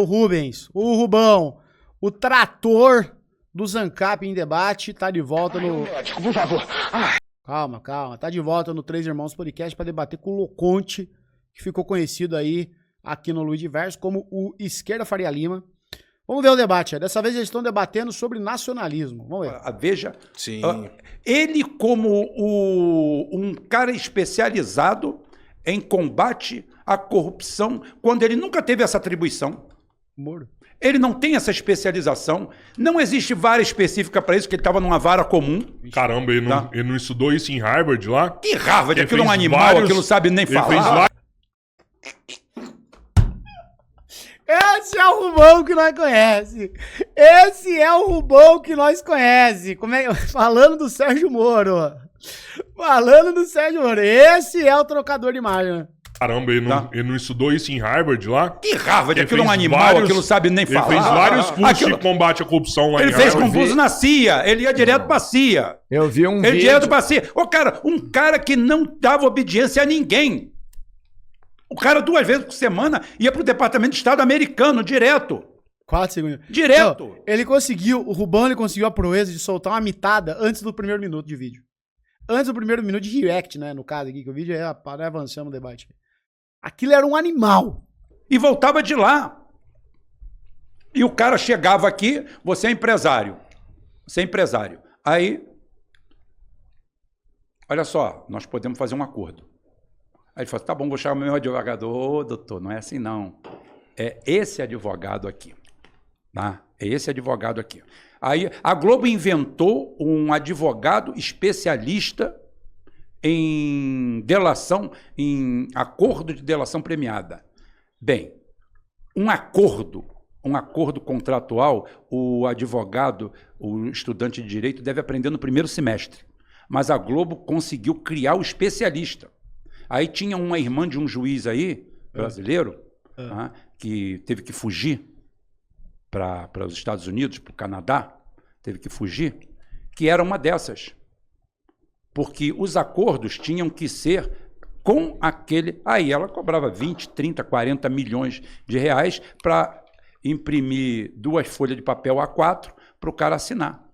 O Rubens, o Rubão, o trator do Zancap em debate, tá de volta no... Por favor. Calma, tá de volta no Três Irmãos Podcast para debater com o Loconte, que ficou conhecido aí aqui no Luiz Diverso como o Esquerda Faria Lima. Vamos ver o debate. Dessa vez eles estão debatendo sobre nacionalismo. Vamos ver. Veja, Sim. Ele como um cara especializado em combate à corrupção, quando ele nunca teve essa atribuição. Moro. Ele não tem essa especialização. Não existe vara específica para isso, que ele estava numa vara comum. Caramba, ele não estudou isso em Harvard lá? Que Harvard? Ele Aquilo é um fez animal, vários- aquilo não sabe nem Ele falar. fez vários... Esse é o Rubão que nós conhece. Esse é o Rubão que nós conhece. Falando do Sérgio Moro. Falando do Sérgio Moro. Esse é o trocador de imagem. Caramba, ele não estudou isso em Harvard lá? Que Harvard? Ele Aquilo é um fez animal, vários- aquilo não sabe nem falar. Ele fez vários cursos Aquilo- de combate à corrupção lá Ele em fez Harvard. concurso na CIA, ele ia direto pra CIA. Eu vi um Ele vídeo. direto pra CIA. Ô, cara, um cara que não dava obediência a ninguém. O cara 2 vezes por semana ia pro Departamento de Estado americano, direto. 4 segundos. Direto. Não, ele conseguiu, o Rubão ele conseguiu a proeza de soltar uma mitada antes do primeiro minuto de vídeo. Antes do primeiro minuto de react, né? No caso aqui, que o vídeo é para avançar no debate. Aquilo era um animal. E voltava de lá. E o cara chegava aqui, você é empresário. Você é empresário. Aí, olha só, nós podemos fazer um acordo. Aí ele falou, tá bom, vou chamar meu advogado. Ô, doutor, não é assim não. É esse advogado aqui. Tá? É esse advogado aqui. Aí a Globo inventou um advogado especialista em delação, em acordo de delação premiada. Bem, um acordo contratual, o advogado, o estudante de direito deve aprender no primeiro semestre. Mas a Globo conseguiu criar o especialista. Aí tinha uma irmã de um juiz aí, brasileiro, tá, que teve que fugir para os Estados Unidos, para o Canadá, teve que fugir, que era uma dessas. Porque os acordos tinham que ser com aquele... Aí ela cobrava 20, 30, 40 milhões de reais para imprimir 2 folhas de papel A4 para o cara assinar.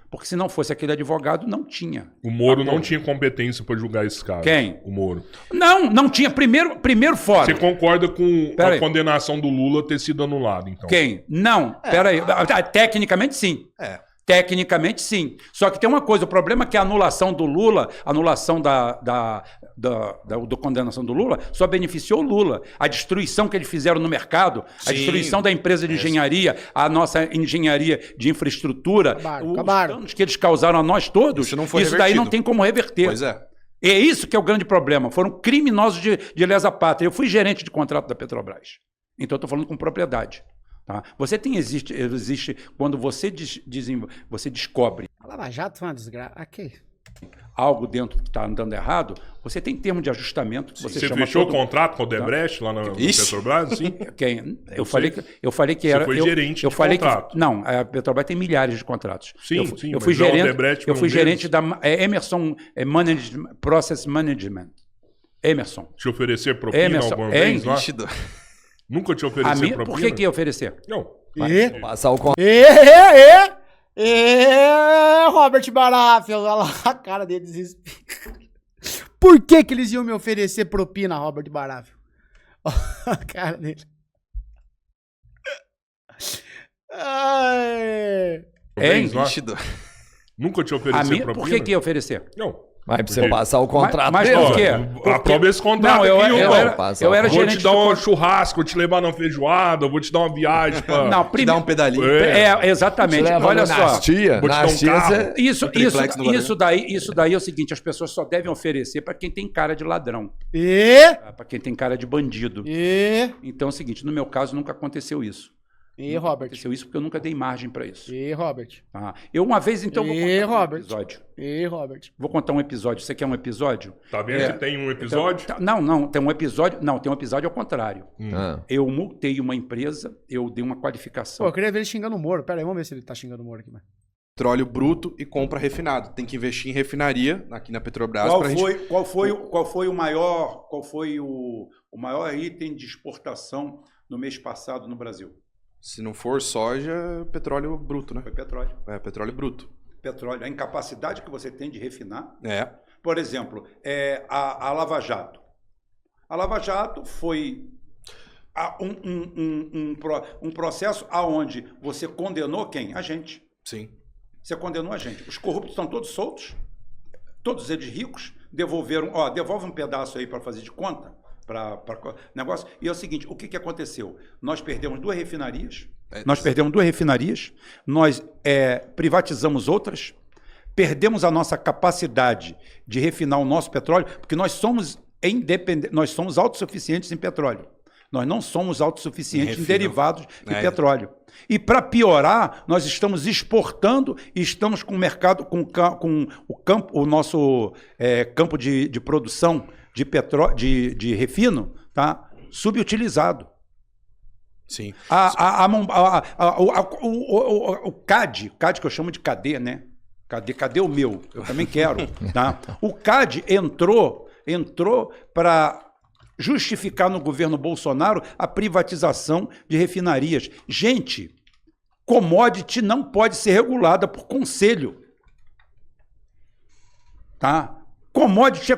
Porque se não fosse aquele advogado, não tinha. O Moro não tinha competência para julgar esse caso. Quem? O Moro. Não tinha. Primeiro fora. Você concorda com Pera a aí. condenação do Lula ter sido anulada, então? Quem? Não, peraí. Tecnicamente, sim. Tecnicamente, sim. Só que tem uma coisa, o problema é que a anulação do Lula, a anulação da condenação do Lula, só beneficiou o Lula. A destruição que eles fizeram no mercado, a destruição da empresa de engenharia, a nossa engenharia de infraestrutura, os danos que eles causaram a nós todos, Isso não foi daí revertido. não tem como reverter. Pois é. É isso que é o grande problema. Foram criminosos de lesa pátria. Eu fui gerente de contrato da Petrobras. Então, eu estou falando com propriedade. Tá? Existe quando você descobre A Lava Jato foi uma desgraça. Aqui. algo dentro que está andando errado, você tem termo de ajustamento. Que Você chama fechou o todo- contrato com o Odebrecht lá na Petrobras? Sim. Quem? Eu sei. falei que Você era. foi eu, gerente eu de falei contrato. Que, não, a Petrobras tem milhares de contratos. Sim, eu, sim, eu fui mas a gerente. Odebrecht foi Eu fui um gerente deles. da Emerson Process Management. Emerson. Te oferecer propina Emerson, alguma hein? vez lá? Nítido. Nunca te A oferecer mim, propina? por que ia oferecer? Não. Passar o contrato. Robert Baratheon, olha lá a cara dele desespero. Por que eles iam me oferecer propina, Robert Baratheon? Olha a cara dele. Ai. Vez lá? Nítido. Nunca te A oferecer mim, propina? por que ia oferecer? Não. Mas pra você Porque- passar o contrato Mas dele. por quê? Aprova esse contrato Não, eu aqui, era, Rubão. eu era Vou gerente te dar do um contrato. churrasco, vou te levar na feijoada, vou te dar uma viagem pra... Não, Te primeiro. dá um pedalinho. Exatamente. Te leva Olha no só. Nastia. Vou te dar um Nastia, carro. você... Isso triplex no daí é o seguinte, as pessoas só devem oferecer para quem tem cara de ladrão, para quem tem cara de bandido. Então é o seguinte, no meu caso nunca aconteceu isso. Robert. Aconteceu isso porque eu nunca dei margem para isso. Robert. Tá? Eu uma vez, então, vou contar Robert. um episódio. Robert. Vou contar um episódio. Você quer um episódio? Tá vendo que tem um episódio? Não, tem um episódio. Não, tem um episódio ao contrário. Ah. Eu multei uma empresa, eu dei uma qualificação. Pô, eu queria ver ele xingando o Moro. Pera aí, vamos ver se ele tá xingando o Moro aqui, mano. Petróleo bruto e compra refinado. Tem que investir em refinaria aqui na Petrobras. Qual foi o maior item de exportação no mês passado no Brasil? Se não for soja, petróleo bruto, né? Foi petróleo. É, petróleo bruto. Petróleo, a incapacidade que você tem de refinar. É. Por exemplo, a Lava Jato. A Lava Jato foi um processo aonde você condenou quem? A gente. Sim. Você condenou a gente. Os corruptos estão todos soltos, todos eles ricos, devolveram, devolve um pedaço aí para fazer de conta, para negócio. E é o seguinte, o que aconteceu? Nós perdemos 2 refinarias, nós privatizamos outras, perdemos a nossa capacidade de refinar o nosso petróleo, porque nós somos independentes, nós somos autossuficientes em petróleo. Nós não somos autossuficientes em derivados de petróleo. E para piorar, nós estamos exportando e estamos com o mercado, o nosso campo de produção de petróleo, de refino, tá? Subutilizado. Sim. O CAD que eu chamo de cadê, né? Cadê o meu? Eu também quero. Tá? O CAD entrou para justificar no governo Bolsonaro a privatização de refinarias. Gente, commodity não pode ser regulada por conselho. Tá? Commodity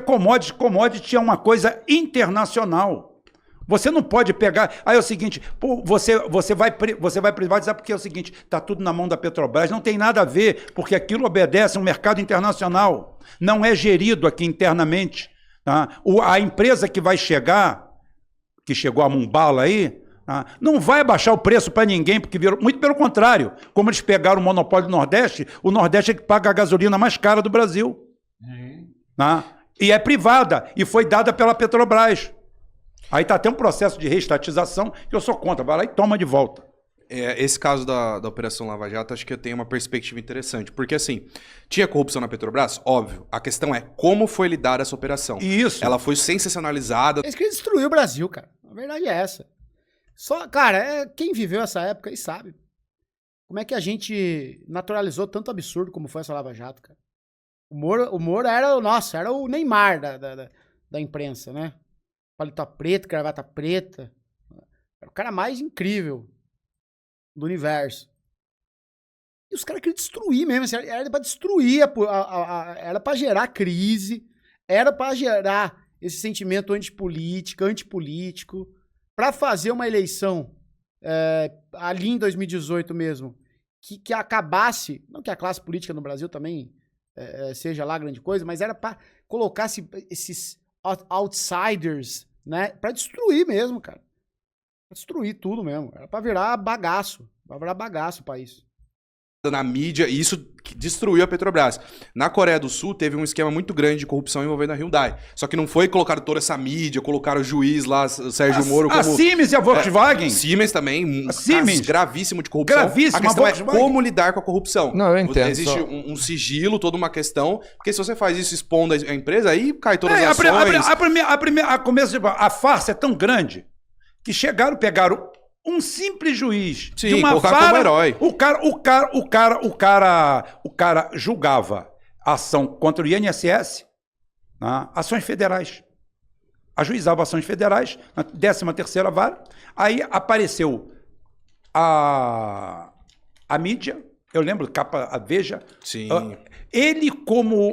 é uma coisa internacional. Você não pode pegar... Aí é o seguinte, você vai privatizar porque é o seguinte, está tudo na mão da Petrobras, não tem nada a ver, porque aquilo obedece a um mercado internacional, não é gerido aqui internamente. Tá? A empresa que vai chegar, que chegou a Mumbala aí, tá? Não vai abaixar o preço para ninguém, porque virou, muito pelo contrário, como eles pegaram o monopólio do Nordeste, o Nordeste é que paga a gasolina mais cara do Brasil. Tá? E é privada, e foi dada pela Petrobras. Aí está até um processo de reestatização que eu sou contra, vai lá e toma de volta. Esse caso da Operação Lava Jato, acho que eu tenho uma perspectiva interessante. Porque, assim, tinha corrupção na Petrobras? Óbvio. A questão é como foi lidada essa operação. Isso. Ela foi sensacionalizada. Eles queriam destruir o Brasil, cara. A verdade é essa. Cara, quem viveu essa época aí sabe. Como é que a gente naturalizou tanto absurdo como foi essa Lava Jato, cara. O Moro era o Neymar da imprensa, né? Paletó preto, gravata preta. Era o cara mais incrível do universo. E os caras queriam destruir mesmo. Assim, era pra destruir, era pra gerar crise, era pra gerar esse sentimento antipolítico, pra fazer uma eleição ali em 2018 mesmo, que acabasse, não que a classe política no Brasil também seja lá grande coisa, mas era pra colocar esses outsiders, né, pra destruir mesmo, cara. Destruir tudo mesmo. Era pra virar bagaço. Pra virar bagaço o país. Na mídia, e isso destruiu a Petrobras. Na Coreia do Sul, teve um esquema muito grande de corrupção envolvendo a Hyundai. Só que não foi colocar toda essa mídia, colocaram o juiz lá, Sérgio Moro, como... A Siemens e a Volkswagen. Siemens também, Siemens. Gravíssimo de corrupção. Gravíssimo. A questão é como lidar com a corrupção. Não, eu entendo. Existe um sigilo, toda uma questão, porque se você faz isso expondo a empresa, aí cai todas as ações. A farsa é tão grande que pegaram um simples juiz Sim, de uma colocar vara, como herói. O cara julgava ação contra o INSS, né, ações federais. Ajuizava ações federais na 13ª vara. Aí apareceu a mídia, eu lembro, capa, a Veja. Sim. Ele como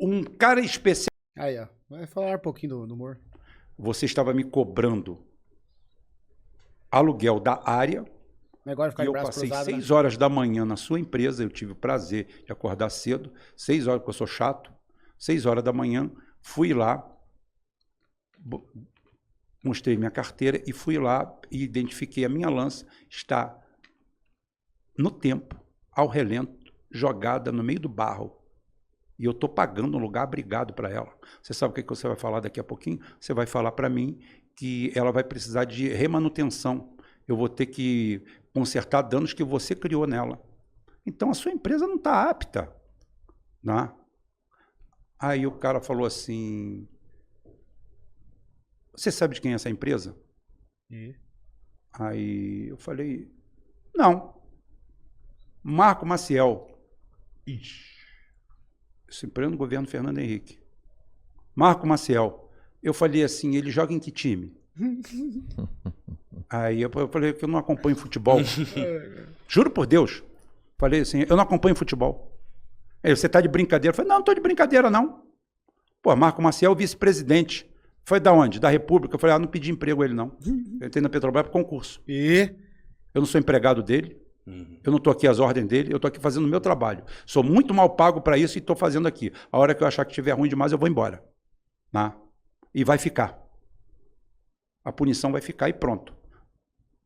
um cara especial. Aí, ó. Vai falar um pouquinho do Moro. Você estava me cobrando aluguel da área, Agora ficar e de eu braço passei cruzado, 6 horas da manhã na sua empresa, eu tive o prazer de acordar cedo, 6 horas, porque eu sou chato, 6 horas da manhã, fui lá, mostrei minha carteira e fui lá e identifiquei a minha lança, está no tempo, ao relento, jogada no meio do barro. E eu estou pagando um lugar abrigado para ela. Você sabe o que você vai falar daqui a pouquinho? Você vai falar para mim que ela vai precisar de remanutenção. Eu vou ter que consertar danos que você criou nela. Então a sua empresa não está apta. Né? Aí o cara falou assim, você sabe de quem é essa empresa? Aí eu falei, não. Marco Maciel. Ixi. Essa empresa no governo Fernando Henrique. Marco Maciel. Eu falei assim, ele joga em que time? Aí eu falei que eu não acompanho futebol. Juro por Deus. Falei assim, eu não acompanho futebol. Aí, você tá de brincadeira? Eu falei, não tô de brincadeira, não. Pô, Marco Maciel, vice-presidente. Foi da onde? Da República. Eu falei, não pedi emprego a ele, não. Eu entrei na Petrobras por concurso. E? Eu não sou empregado dele. Eu não estou aqui às ordens dele, eu estou aqui fazendo o meu trabalho. Sou muito mal pago para isso e estou fazendo aqui. A hora que eu achar que estiver ruim demais, eu vou embora. Né? E vai ficar. A punição vai ficar e pronto.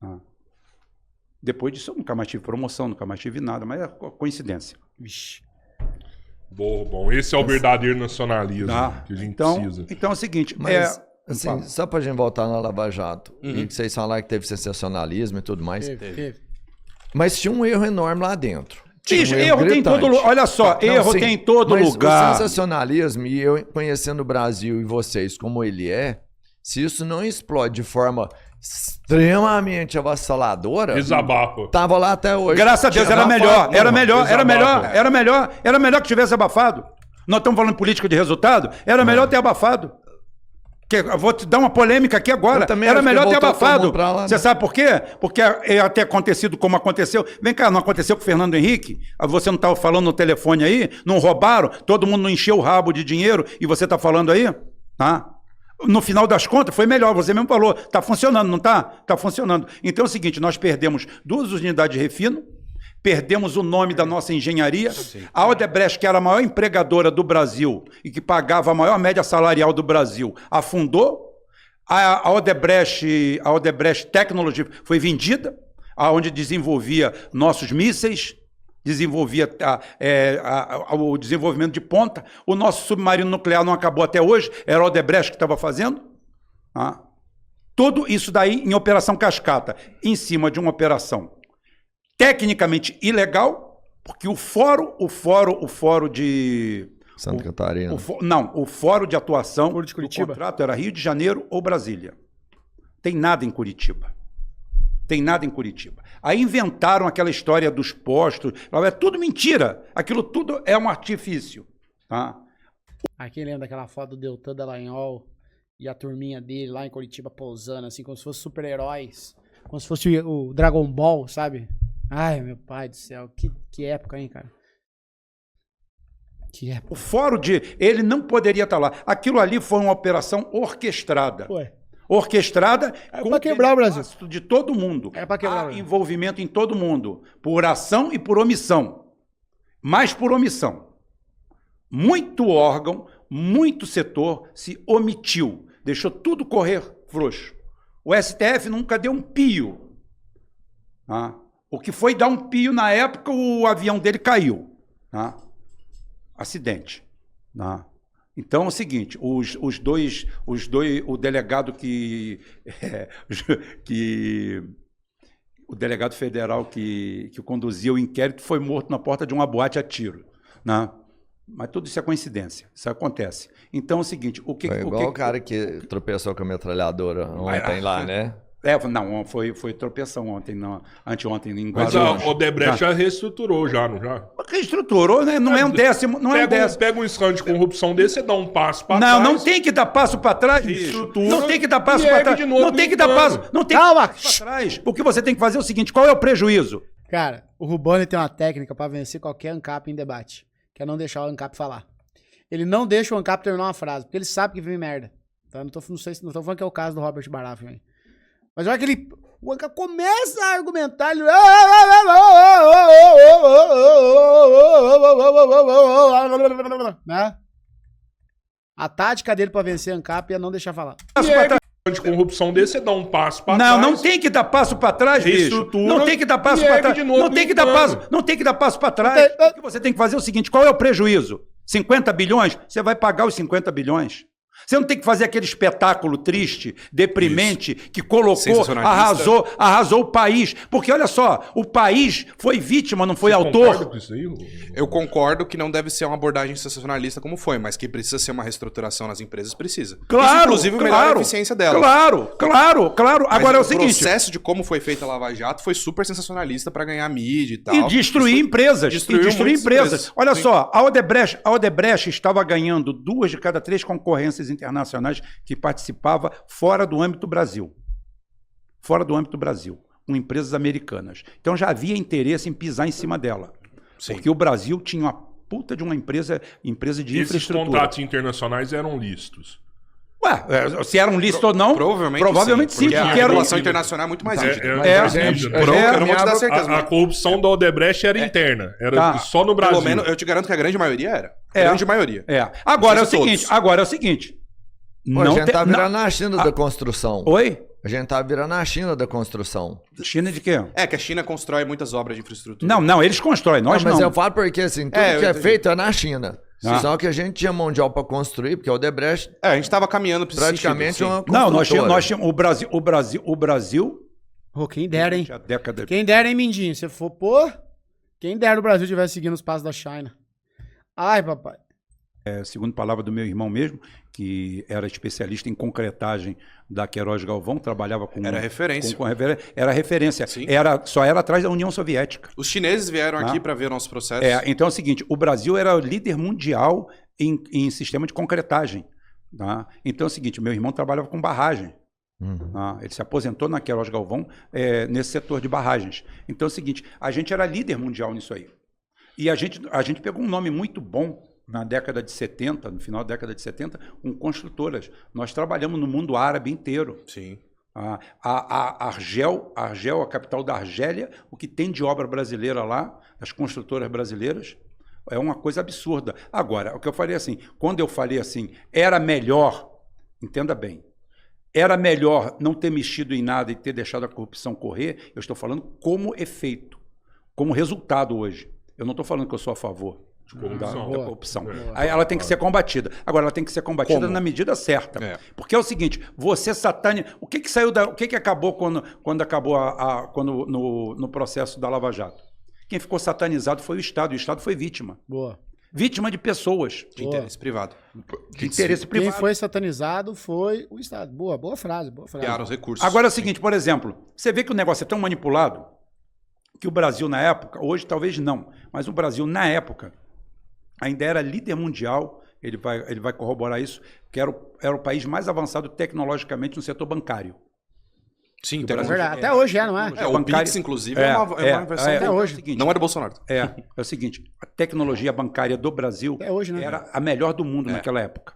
Né? Depois disso, eu nunca mais tive promoção, nunca mais tive nada, mas é coincidência. Vixe. Bom. Esse é o verdadeiro nacionalismo que a gente precisa. Então é o seguinte... Mas, assim, só para a gente voltar na Lava Jato, e que vocês falaram que teve sensacionalismo e tudo mais... Teve. Mas tinha um erro enorme lá dentro. Erro tem em todo lugar. Olha só, erro tem em todo lugar. O sensacionalismo, e eu conhecendo o Brasil e vocês como ele é, se isso não explode de forma extremamente avassaladora, Desabafa. Tava lá até hoje. Graças a Deus, era melhor que tivesse abafado. Nós estamos falando de política de resultado, era melhor ter abafado. Eu vou te dar uma polêmica aqui agora. Era melhor ter abafado. Você sabe por quê? Porque é até acontecido como aconteceu. Vem cá, não aconteceu com o Fernando Henrique? Você não estava falando no telefone aí? Não roubaram? Todo mundo não encheu o rabo de dinheiro e você está falando aí? Tá? No final das contas, foi melhor. Você mesmo falou. Está funcionando, não está? Está funcionando. Então é o seguinte, nós perdemos 2 unidades de refino, perdemos o nome da nossa engenharia. A Odebrecht, que era a maior empregadora do Brasil e que pagava a maior média salarial do Brasil, afundou. A Odebrecht Technology foi vendida, onde desenvolvia nossos mísseis, desenvolvia o desenvolvimento de ponta. O nosso submarino nuclear não acabou até hoje, era a Odebrecht que estava fazendo. Tudo isso daí em operação cascata, em cima de uma operação tecnicamente ilegal, porque o fórum de... Santa Catarina. O fórum de atuação de Curitiba. do contrato era Rio de Janeiro ou Brasília. Tem nada em Curitiba. Aí inventaram aquela história dos postos, é tudo mentira. Aquilo tudo é um artifício. Tá? Quem lembra daquela foto do Deltan Dallagnol e a turminha dele lá em Curitiba pousando, assim, como se fossem super-heróis, como se fosse o Dragon Ball, sabe? Ai, meu pai do céu, que época, hein, cara? Que época. O fórum ele não poderia estar lá. Aquilo ali foi uma operação orquestrada. Ué. Orquestrada para quebrar o Brasil. De todo mundo. Para quebrar o Brasil. Envolvimento em todo mundo. Por ação e por omissão. Mais por omissão. Muito órgão, muito setor se omitiu. Deixou tudo correr frouxo. O STF nunca deu um pio. O que foi dar um pio na época, o avião dele caiu. Acidente. Então é o seguinte, os dois, o delegado o delegado federal que conduzia o inquérito foi morto na porta de uma boate a tiro. Mas tudo isso é coincidência, isso acontece. Então é o seguinte, Foi igual o cara que tropeçou com a metralhadora ontem lá, né? Não, foi tropeção ontem, anteontem em Guarulhos. Mas a Odebrecht já reestruturou, não já? Reestruturou, né? Não é um décimo, não é um décimo. Pega um escândalo de corrupção desse, você dá um passo para trás. Não tem que dar passo para trás, bicho. Não tem que dar passo para trás. Não tem que dar passo, não tem Calma. que dar passo para trás. O que você tem que fazer é o seguinte, qual é o prejuízo? Cara, o Rubani tem uma técnica para vencer qualquer ANCAP em debate, que é não deixar o ANCAP falar. Ele não deixa o ANCAP terminar uma frase, porque ele sabe que vem merda. Então, não tô falando que é o caso do Robert Baraff, hein? Mas olha que o ANCAP começa a argumentar, ele... né? A tática dele pra vencer ANCAP é não deixar falar. De corrupção desse, você dá um passo para trás. Não tem que dar passo para trás, bicho. Não tem que dar passo para trás. Não tem que dar passo para trás. O que você tem que fazer é o seguinte, qual é o prejuízo? 50 bilhões? Você vai pagar os 50 bilhões. Você não tem que fazer aquele espetáculo triste, deprimente, que colocou, arrasou o país. Porque, olha só, o país foi vítima, não foi autor. Concorda com isso aí? Eu concordo que não deve ser uma abordagem sensacionalista como foi, mas que precisa ser uma reestruturação nas empresas, precisa. Claro, isso, inclusive, melhora a eficiência delas. Claro. Agora é o seguinte... O processo de como foi feita a Lava Jato foi super sensacionalista para ganhar mídia e tal. E destruir empresas. Olha só, a Odebrecht estava ganhando 2 de cada 3 concorrências empresas internacionais que participavam fora do âmbito Brasil. Fora do âmbito Brasil, com empresas americanas. Então já havia interesse em pisar em cima dela. Sim. Porque o Brasil tinha uma puta de uma empresa de Esses infraestrutura. contratos internacionais eram listos. Ué, se era um listo ou não, Provavelmente sim. porque Porque a era regulação internacional é muito mais rígida. eu não vou te dar certeza. A corrupção da Odebrecht era interna. Era só no Brasil. Pelo menos, eu te garanto que a grande maioria era. Grande maioria. Agora é o Todos. seguinte. Pô, a gente tá virando a China da construção. Oi? A gente tá virando a China da construção. China de quê? É que a China constrói muitas obras de infraestrutura. Não, eles constroem, nós não. Mas eu falo porque assim, tudo que eu é entendi. feito é na China. Ah. Só que a gente tinha mão de obra para construir, porque a Odebrecht A gente tava caminhando pra esse praticamente sentido, é sim. uma Não, nós construtora. tínhamos o Brasil Pô, quem dera, hein? tinha década. Quem dera, hein, Mindinho? Se for, pô, quem dera o Brasil tivesse seguindo os passos da China. Ai, papai. Segundo palavra do meu irmão mesmo, que era especialista em concretagem da Queiroz Galvão, trabalhava com... Era referência. Era referência. Sim. Só era atrás da União Soviética. Os chineses vieram aqui pra ver o nosso processo. Então é o seguinte, o Brasil era o líder mundial em sistema de concretagem. Tá? Então é o seguinte, meu irmão trabalhava com barragem. Tá? Ele se aposentou na Queiroz Galvão nesse setor de barragens. Então é o seguinte, a gente era líder mundial nisso aí. E a gente pegou um nome muito bom na década de 70, no final da década de 70, com construtoras. Nós trabalhamos no mundo árabe inteiro. Sim. A Argel, a capital da Argélia, o que tem de obra brasileira lá, as construtoras brasileiras, é uma coisa absurda. Agora, o que eu falei assim, quando eu falei assim, era melhor, entenda bem, era melhor não ter mexido em nada e ter deixado a corrupção correr, eu estou falando como efeito, como resultado hoje. Eu não estou falando que eu sou a favor da corrupção. Aí ela tem que ser combatida. Agora, ela tem que ser combatida na medida certa. Porque é o seguinte, você sataniza... O que saiu o que acabou quando acabou no processo da Lava Jato? Quem ficou satanizado foi o Estado, e o Estado foi vítima. Boa. Vítima de pessoas. De interesse privado. De interesse Quem privado. foi satanizado foi o Estado. Boa frase, boa frase. Criaram os recursos. Agora é o seguinte, por exemplo, você vê que o negócio é tão manipulado que o Brasil na época, hoje talvez não, mas o Brasil na época ainda era líder mundial, ele vai corroborar isso, que era o país mais avançado tecnologicamente no setor bancário. Sim, É verdade. Até hoje não é? o Pix, inclusive, é uma versão... até hoje. É o seguinte, Não é do Bolsonaro. É o seguinte, a tecnologia bancária do Brasil Até hoje, né? era a melhor do mundo naquela época.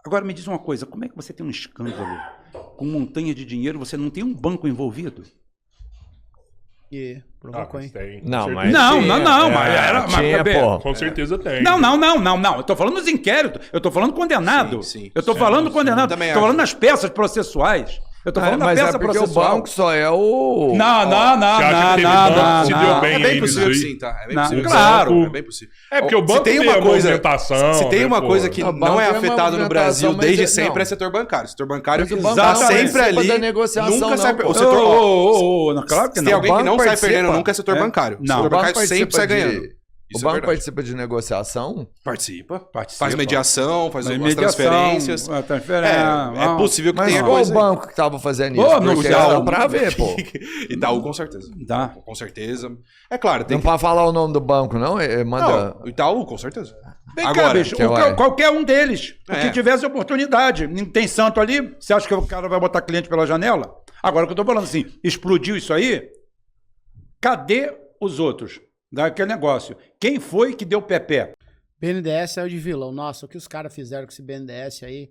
Agora me diz uma coisa, como é que você tem um escândalo com montanha de dinheiro, você não tem um banco envolvido? Provocou, hein? Não, Com mas Não, tinha, mas era... tinha, pô. Com certeza tem. Não. Eu tô falando dos inquéritos. Eu tô falando condenado. Sim. Eu tô falando condenado. Também Tô acho. falando nas peças processuais. Eu tô falando na mas peça é porque processual. o banco só é o... Não. Você acha que teve banco que se deu bem É bem aí possível nisso que aí? sim, tá? É bem Não, possível. claro. É bem possível. É porque o Se banco tem tem uma a coisa, movimentação, se tem né, uma pô? coisa que O não banco é tem uma afetado no Brasil movimentação, mas desde é- sempre não. é setor bancário. O setor bancário Mas o banco tá não sempre participa ali. da negociação, Nunca não, sai... pô. O setor... Claro que Se não. tem alguém que banco não sai participa. perdendo nunca é setor bancário. O Não. setor O banco bancário sempre participa sai de- ganhando. O Isso é banco verdade. participa de negociação? Participa. Participa. Faz mediação, faz Mas algumas mediação, transferências. a transferência, É possível que Mas tenha qual coisa... o banco que tava fazendo Ô, isso? não, Porque Itaú. dá pra ver, pô. Itaú, com certeza. Tá. Com certeza. É claro, tem Não que... pode falar o nome do banco, não? Manda... Não, Itaú, com certeza. Vem cá, Agora, bicho, que ué. qualquer um deles, o É. que tivesse oportunidade. Não tem santo ali? Você acha que o cara vai botar cliente pela janela? Agora, o que eu tô falando assim, explodiu isso aí? Cadê os outros daquele negócio? Quem foi que deu pé-pé? BNDES é o de vilão. Nossa, o que os caras fizeram com esse BNDES aí?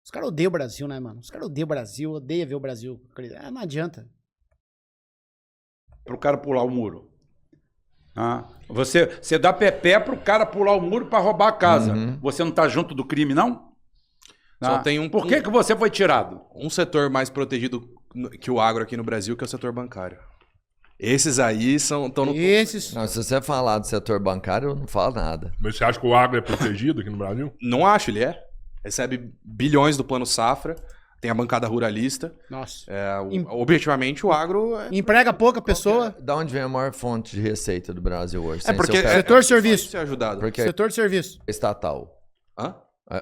Os caras odeiam o Brasil, né, mano? Os caras odeiam o Brasil, odeiam ver o Brasil. Não adianta. Para o cara pular o muro. Você dá pé-pé para o cara pular o muro para roubar a casa. Você não está junto do crime, não? Só tem um... Por que você foi tirado? Um setor mais protegido que o agro aqui no Brasil, que é o setor bancário. Esses aí estão no... Esses... Não, se você falar do setor bancário, eu não falo nada. Mas você acha que o agro é protegido aqui no Brasil? Não acho, ele é. Recebe bilhões do Plano Safra, tem a bancada ruralista. Nossa. Objetivamente, o agro... Emprega pouca pessoa. Da onde vem a maior fonte de receita do Brasil hoje? É sem porque... ser o Setor de serviço. Ser ajudado. Porque Setor de serviço. é estatal. Hã?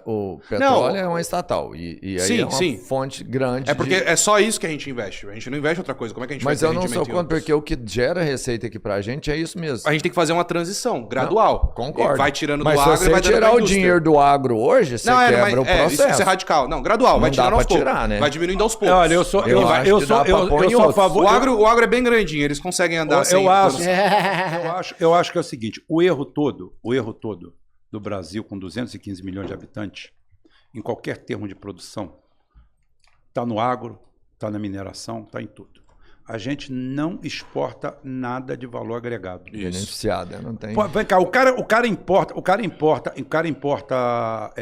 O petróleo é uma estatal. E aí Sim, é uma sim. fonte grande. É porque é só isso que a gente investe. A gente não investe outra coisa. Como é que a gente vai Mas ter eu não rendimento sou em contra, outros? porque o que gera receita aqui pra gente é isso mesmo. A gente tem que fazer uma transição gradual. Concordo. Vai tirando Mas do se agro e você vai dando pra tirar o indústria. dinheiro do agro hoje, você quebra o processo. Isso é radical. Não, gradual. Vai Não tirando dá aos pra poucos. tirar, né? Vai diminuindo aos poucos. Olha, eu sou a favor. O agro é bem grandinho. Eles conseguem andar sem... Eu acho que é o seguinte, o erro todo do Brasil, com 215 milhões de habitantes, em qualquer termo de produção, está no agro, está na mineração, está em tudo. A gente não exporta nada de valor agregado. Beneficiado, né? Não tem. Pô, vem cá, o cara importa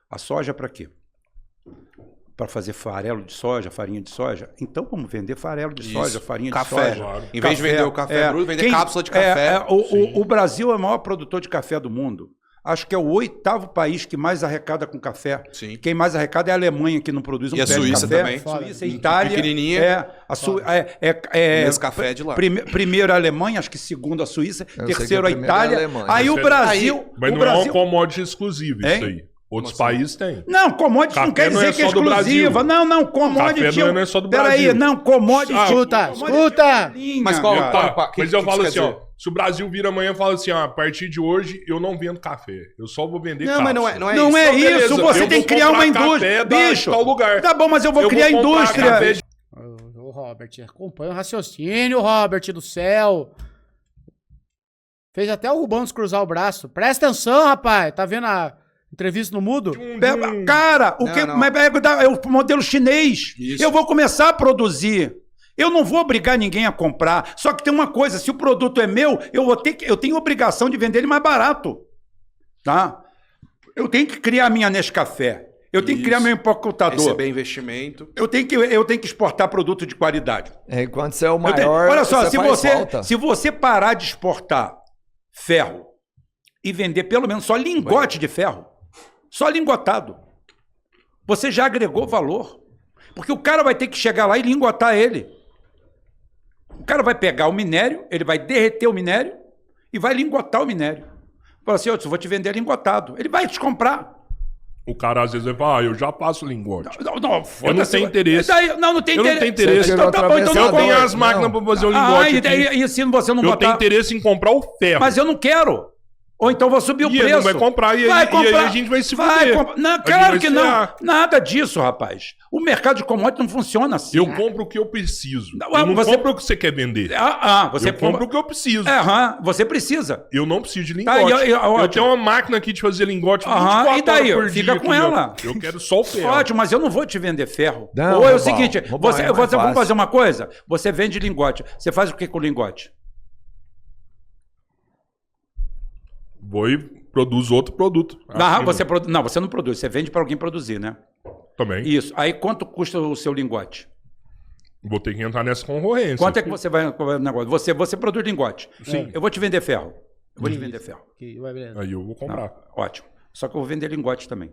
a soja para quê? Para fazer farelo de soja, farinha de soja. Então vamos vender farelo de soja, farinha de soja. Claro. Em vez de vender o café bruto, vender cápsula de café. O Brasil é o maior produtor de café do mundo. Acho que é o 8º país que mais arrecada com café. Sim. Quem mais arrecada é a Alemanha, que não produz um E a pé de Suíça café. também. Suíça, Itália. Pequenininha. Esse café de lá. Primeiro a Alemanha, acho que segundo a Suíça, Eu sei terceiro que a a primeira é a Itália. Alemanha. Aí o Brasil... Mas não é um commodity exclusivo isso aí. Outros países têm. Não, commodity não quer dizer que é exclusiva. Não, commodity... Café não é só do Brasil. Peraí, não, commodity... Escuta! Mas qual... Mas eu falo assim, ó. Se o Brasil vira amanhã e fala assim, ó, a partir de hoje eu não vendo café. Eu só vou vender cápsula. Mas não é Não é isso. isso, você Eu tem vou que criar uma comprar indústria. café Bicho, tal lugar. tá bom, mas eu vou criar comprar indústria. café de- Ô, Robert, acompanha o raciocínio, Robert do céu. Fez até o Rubão descruzar o braço. Presta atenção, rapaz. Tá vendo a entrevista no mudo? Cara, Não. é o modelo chinês. Isso. Eu vou começar a produzir. Eu não vou obrigar ninguém a comprar. Só que tem uma coisa, se o produto é meu, eu tenho obrigação de vender ele mais barato. Tá? Eu tenho que criar minha Nescafé. Eu tenho que criar meu empacotador. Receber investimento. Eu tenho que exportar produto de qualidade. Enquanto você é o maior, Olha só, falta. se você parar de exportar ferro e vender pelo menos só lingote de ferro, só lingotado, você já agregou valor. Porque o cara vai ter que chegar lá e lingotar ele. O cara vai pegar o minério, ele vai derreter o minério e vai lingotar o minério. Fala assim, eu vou te vender lingotado. Ele vai te comprar. O cara às vezes vai falar, eu já passo lingote. Não, eu não tenho interesse. Não tem Eu não tenho interesse. Então tá bom, então não Eu tenho compra. as máquinas pra fazer o lingote aqui. E se você não Eu botar... tenho interesse em comprar o ferro. Mas eu não quero. Ou então vou subir o E preço. ele não vai comprar, e aí a gente vai se fuder. Não, claro que não. Nada disso, rapaz. O mercado de commodity não funciona assim. Eu compro o que eu preciso. Não, Eu não você- compro o que você quer vender. Você Eu compro o que eu preciso. você precisa. Eu não preciso de Tá, lingote. Eu ótimo. tenho uma máquina aqui de fazer lingote 24 E daí? horas por Fica dia com aqui, ó. ela. Eu quero só o ferro. Ótimo, mas eu não vou te vender ferro. Não, Ou é o Rubão, seguinte, Rubão, é mais vamos fácil. fazer uma coisa? Você vende lingote. Você faz o que com o lingote? Vou e produzo outro produto. Não, você não produz. Você vende para alguém produzir, né? Também. Isso. Aí quanto custa o seu lingote? Vou ter que entrar nessa concorrência. Quanto é que você vai no negócio? Você produz lingote. Sim. Eu vou te vender ferro. Eu vou te vender ferro. Beleza. Aí eu vou comprar. Ótimo. Só que eu vou vender lingote também.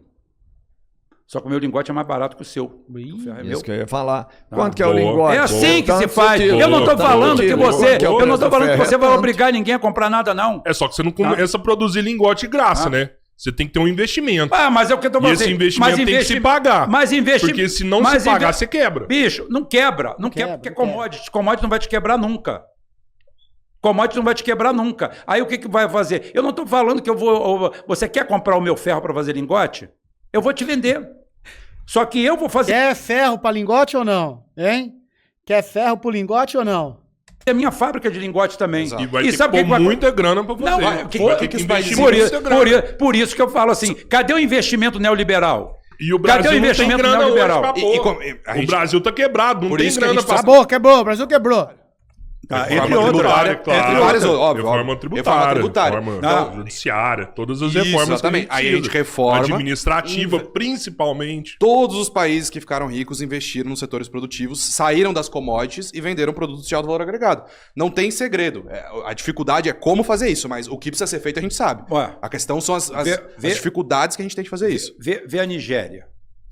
Só que o meu lingote é mais barato que o seu. O ferro é meu. Isso que eu ia falar. Quanto que é o boa. lingote? É assim que se Tanto faz. quilo. Eu não estou Boa, falando boa, que boa. você. Quanto Eu não estou falando que ferro você é vai tanto. obrigar ninguém a comprar nada, não. É só que você não começa a produzir lingote de graça, né? Você tem que ter um investimento. Mas é o que eu tô E falando. esse investimento tem que se pagar. Porque se não se pagar, você quebra. Bicho, não quebra. Não quebra porque é commodity. Commodity não vai te quebrar nunca. Commodity não vai te quebrar nunca. Aí o que vai fazer? Eu não estou falando que eu vou... Você quer comprar o meu ferro para fazer lingote? Eu vou te vender. Só que eu vou fazer Quer ferro pra lingote ou não? Hein? Quer ferro pro lingote ou não? a minha fábrica de lingote também. E vai ter que sabe o pôr muita grana pra fazer. Não, Vai ter que investir muita grana. por isso que eu falo assim, cadê o investimento neoliberal? E o Cadê Brasil o não tem investimento grana hoje neoliberal? pra pôr. O Brasil tá quebrado, não Por tem isso que a grana gente pra... Quebrou, o Brasil quebrou. Tá, Reforma entre outras. tributária, claro. entre várias, óbvio, Reforma óbvio. tributária, Reforma tributária. reforma judiciária, todas as Isso, reformas exatamente. que a Aí a gente gente precisa. reforma. Administrativa, principalmente. Todos os países que ficaram ricos investiram nos setores produtivos, saíram das commodities e venderam produtos de alto valor agregado. Não tem segredo. A dificuldade é como fazer isso, mas o que precisa ser feito a gente sabe. Ué. A questão são as Vê- dificuldades que a gente tem de fazer isso. Vê a Nigéria.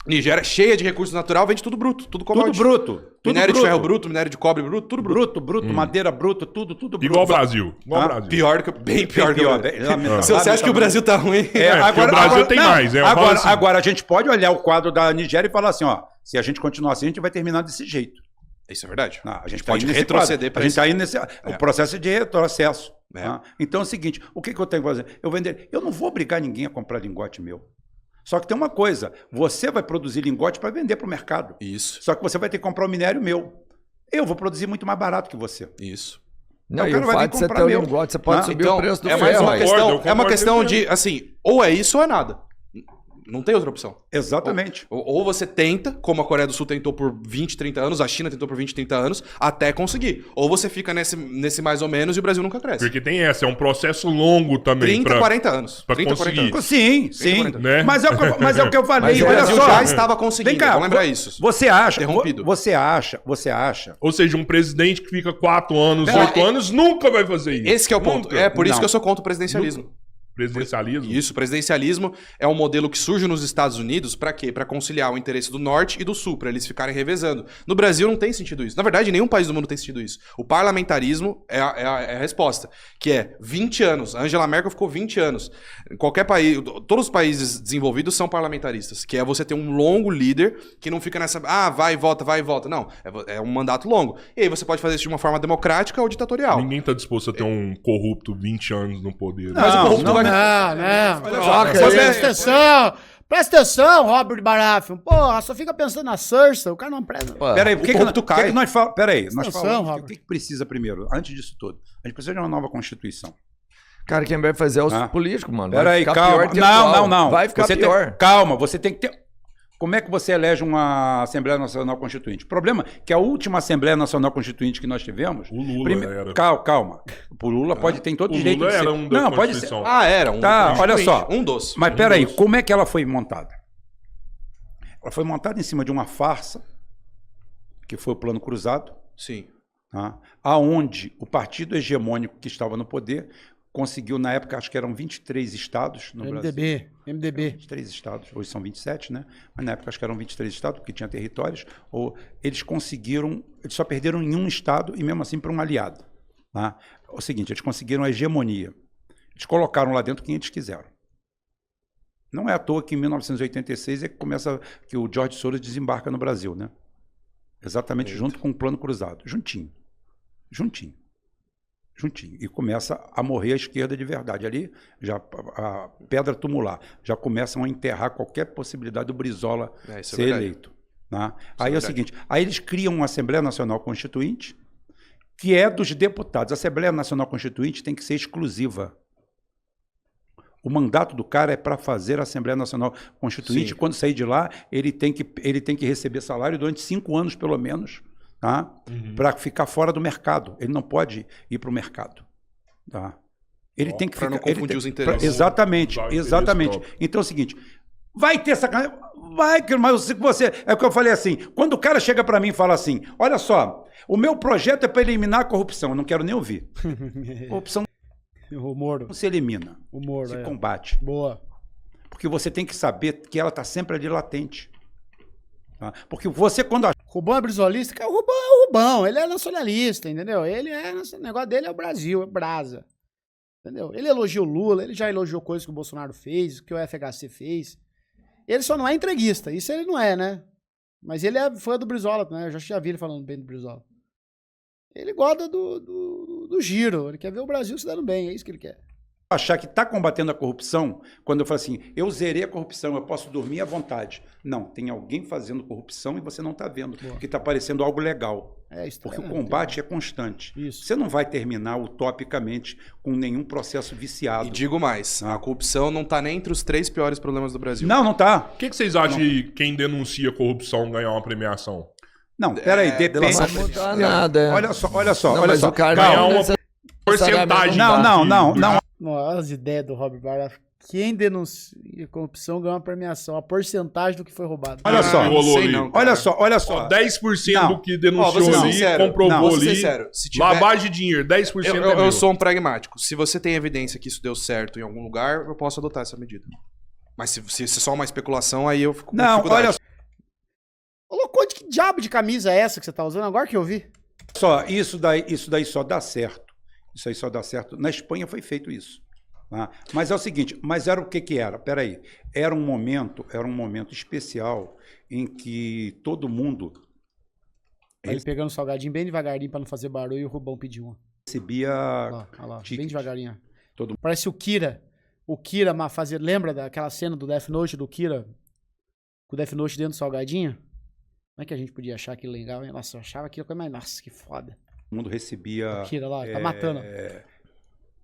Nigéria é cheia de recursos naturais, vende tudo bruto, tudo commodity. Tudo bruto. Tudo Minério de bruto. ferro bruto, minério de cobre bruto, tudo bruto. Bruto, madeira bruta, tudo bruto. Igual o Brasil. Igual o Brasil. Bem pior que o Brasil. Lamentável. Se você acha que o Brasil tá ruim... porque o Brasil tem mais, eu falo assim. Agora a gente pode olhar o quadro da Nigéria e falar assim, ó, se a gente continuar assim, a gente vai terminar desse jeito. Isso é verdade. Não, a gente Pode pode nesse retroceder quadro. para A gente esse... está aí nesse o processo de retrocesso. É. Tá? Então é o seguinte, o que eu tenho que fazer? Eu não vou obrigar ninguém a comprar lingote meu. Só que tem uma coisa, você vai produzir lingote para vender para o mercado. Isso, Só que você vai ter que comprar o minério meu. Eu vou produzir muito mais barato que você. isso. Não, o e cara o vai vir fato de você comprar ter o meu. lingote, você pode subir Então, o preço do é mais ferro. uma aí. questão, eu é uma concordo questão com de, assim, ou é isso ou é nada. Não tem outra opção. Exatamente. Ou você tenta, como a Coreia do Sul tentou por 20, 30 anos, a China tentou por 20, 30 anos, até conseguir. Ou você fica nesse mais ou menos e o Brasil nunca cresce. Porque tem essa, é um processo longo também. 30, 40 anos. pra 30, 40 conseguir. anos. Sim, sim. 40. Né? Mas é o que eu falei. Mas O Olha Brasil só. já estava conseguindo, Vem cá, vamos lembrar isso. Você acha, Interrompido. você acha. Ou seja, um presidente que fica 4 anos, Não, 8 anos, nunca vai fazer isso. Esse que é o ponto. Nunca. É por isso Não. que eu sou contra o presidencialismo. Presidencialismo. Isso, o presidencialismo é um modelo que surge nos Estados Unidos para quê? Para conciliar o interesse do norte e do sul, para eles ficarem revezando. No Brasil não tem sentido isso. Na verdade, nenhum país do mundo tem sentido isso. O parlamentarismo é a resposta, que é 20 anos. A Angela Merkel ficou 20 anos. Qualquer país, todos os países desenvolvidos são parlamentaristas, que é você ter um longo líder que não fica nessa, vai e volta. Não, é um mandato longo. E aí você pode fazer isso de uma forma democrática ou ditatorial. Ninguém tá disposto a ter um corrupto 20 anos no poder. Mas o corrupto vai... Presta atenção, Robert Baratheon. Porra, só fica pensando na Cersei, o cara não presta. Pô, Peraí, o corrupto cai. nós falamos? Peraí, nós Atenção, falamos Robert. o que precisa primeiro, antes disso tudo? A gente precisa de uma nova Constituição. Cara, quem vai fazer é os Ah. políticos, mano. Peraí, ficar calma. pior que atual. Não. Vai ficar Você pior. Calma, você tem que ter... Como é que você elege uma Assembleia Nacional Constituinte? O problema é que a última Assembleia Nacional Constituinte que nós tivemos... O Lula era. Calma. O Lula pode ter todo O direito Lula de ser... era um da Não, pode ser... Constituição. era um. Tá, olha só. Um doce. Mas peraí, como é que ela foi montada? Ela foi montada em cima de uma farsa, que foi o Plano Cruzado, Sim. tá? Aonde o partido hegemônico que estava no poder conseguiu, na época, acho que eram 23 estados no Brasil. MDB. 23 estados, hoje são 27, né? Mas na época acho que eram 23 estados, porque tinha territórios. Ou eles conseguiram, eles só perderam em um estado e mesmo assim para um aliado. Tá? É o seguinte, eles conseguiram a hegemonia. Eles colocaram lá dentro quem eles quiseram. Não é à toa que em 1986 é que começa, que o George Soros desembarca no Brasil, né? Exatamente junto com o Plano Cruzado. Juntinho. E começa a morrer a esquerda de verdade. Ali, já a pedra tumular. Já começam a enterrar qualquer possibilidade do Brizola Isso é ser verdade. eleito. Né? é Aí é o verdade. seguinte, aí eles criam uma Assembleia Nacional Constituinte, que é dos deputados. A Assembleia Nacional Constituinte tem que ser exclusiva. O mandato do cara é para fazer a Assembleia Nacional Constituinte. Sim. Quando sair de lá, ele tem que receber salário durante 5 anos, pelo menos, tá? Para ficar fora do mercado. Ele não pode ir para o mercado. Tá? Ele tem que Pra ficar... não confundir os interesses. Exatamente. Usar o interesse Exatamente. próprio. Então é o seguinte... Vai ter sacanagem? Vai, mas você... É o que eu falei assim, quando o cara chega para mim e fala assim, olha só, o meu projeto é para eliminar a corrupção. Eu não quero nem ouvir. Corrupção O Moro. não se elimina, O Moro, se é. combate. Boa. Porque você tem que saber que ela está sempre ali latente. Tá? Porque você, quando... Rubão é brizolista? Cara, o Rubão é o Rubão. Ele é nacionalista, entendeu? O negócio dele é o Brasil, é brasa. Entendeu? Ele elogia o Lula, ele já elogiou coisas que o Bolsonaro fez, que o FHC fez. Ele só não é entreguista, isso ele não é, né? Mas ele é fã do Brizola, né? Eu já vi ele falando bem do Brizola. Ele gosta do giro, ele quer ver o Brasil se dando bem, é isso que ele quer. achar que está combatendo a corrupção, quando eu falo assim, eu zerei a corrupção, eu posso dormir à vontade. Não, tem alguém fazendo corrupção e você não está vendo, porque está parecendo algo legal. Porque o combate é constante. Isso. Você não vai terminar utopicamente com nenhum processo viciado. E digo mais, a corrupção não está nem entre os 3 piores problemas do Brasil. Não, não está. O que vocês acham de quem denuncia corrupção ganhar uma premiação? Não, peraí, depende. Não vai mudar nada. Olha só, olha só, Não, olha mas só. o cara Ganhar não uma necessariamente porcentagem. Não. Olha as ideias do Robert Baratheon. Quem denuncia corrupção ganha uma premiação, a porcentagem do que foi roubado. Olha só, rolou sei ali. não, cara. olha só, olha só. Ó, 10% Não. do que denunciou vou ser ali, sincero. comprovou Não, vou ser ali. sincero, se tiver- Lavagem de dinheiro, 10% é Eu meu. sou um pragmático. Se você tem evidência que isso deu certo em algum lugar, eu posso adotar essa medida. Mas se é só uma especulação, aí eu fico com Não, dificuldade. olha só. diabo de camisa é essa que você tá usando agora que eu vi? Só, isso daí só dá certo. Isso aí só dá certo. Na Espanha foi feito isso. Tá? Mas é o seguinte, mas era o que era? Peraí, era um momento especial em que todo mundo Ele pegando o salgadinho bem devagarinho pra não fazer barulho e o Rubão pediu uma. recebia Olha lá, bem ticket. devagarinho. Todo- Parece o Kira. O Kira fazer. Lembra daquela cena do Death Note do Kira? Com o Death Note dentro do salgadinho? Como é que a gente podia achar aquilo legal, hein? Nossa, eu achava aquilo coisa mais. Nossa, que foda. Todo mundo recebia O Kira lá, tá matando.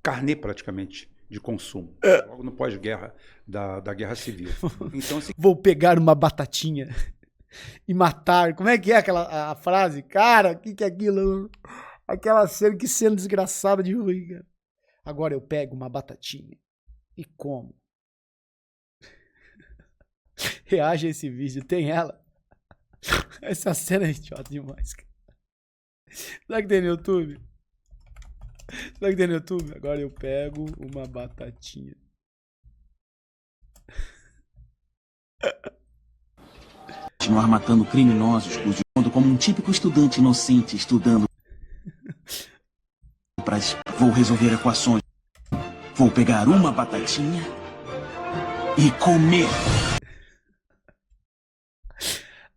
carnê praticamente de consumo. Logo no pós-guerra da Guerra Civil. Então, assim, Vou pegar uma batatinha e matar. Como é que é aquela a frase? Cara, o que é aquilo? Aquela cena, que cena desgraçada de ruim, cara. Agora eu pego uma batatinha e como. Reage a esse vídeo, tem ela. Essa cena é idiota demais, cara. Será que tem no YouTube? Será que tem no YouTube? Agora eu pego uma batatinha. Continuar matando criminosos, cujo como um típico estudante inocente estudando. Vou resolver equações. Vou pegar uma batatinha e comer.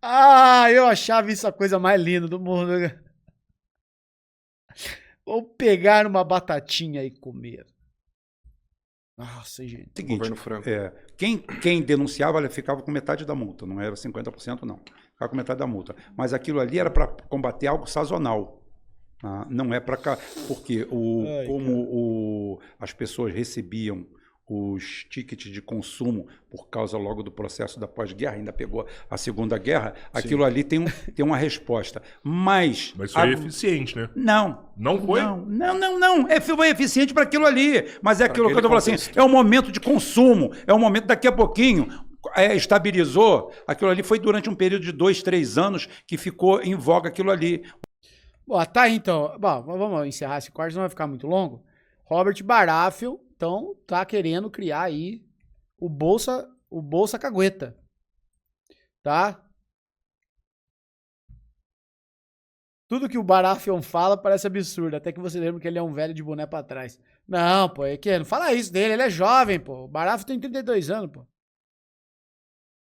Ah, eu achava isso a coisa mais linda do mundo. Vou pegar uma batatinha e comer. Nossa, gente. seguinte, Governo Franco. quem denunciava ele ficava com metade da multa, não era 50% não, ficava com metade da multa. Mas aquilo ali era para combater algo sazonal, tá? Não é para cá, porque as pessoas recebiam os tickets de consumo por causa logo do processo da pós-guerra, ainda pegou a Segunda Guerra, aquilo ali tem uma resposta. Mas foi eficiente, né? Não. Não foi? Não. Foi eficiente para aquilo ali. Mas é aquilo que eu tô falando assim, é um momento de consumo, é um momento daqui a pouquinho, estabilizou, aquilo ali foi durante um período de 2, 3 anos que ficou em voga aquilo ali. Bom, tá aí então. Bom, vamos encerrar esse corte, não vai ficar muito longo. Robert Baratheon, então, tá querendo criar aí o Bolsa Cagueta. Tá? Tudo que o Baratheon fala parece absurdo, até que você lembra que ele é um velho de boné pra trás. Não, pô, é que não fala isso dele, ele é jovem, pô. O Baratheon tem 32 anos, pô.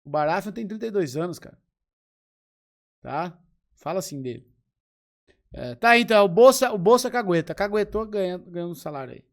O Baratheon tem 32 anos, cara. Tá? Fala assim dele. Tá aí, então, o Bolsa Cagueta. Caguetou ganhando um salário aí.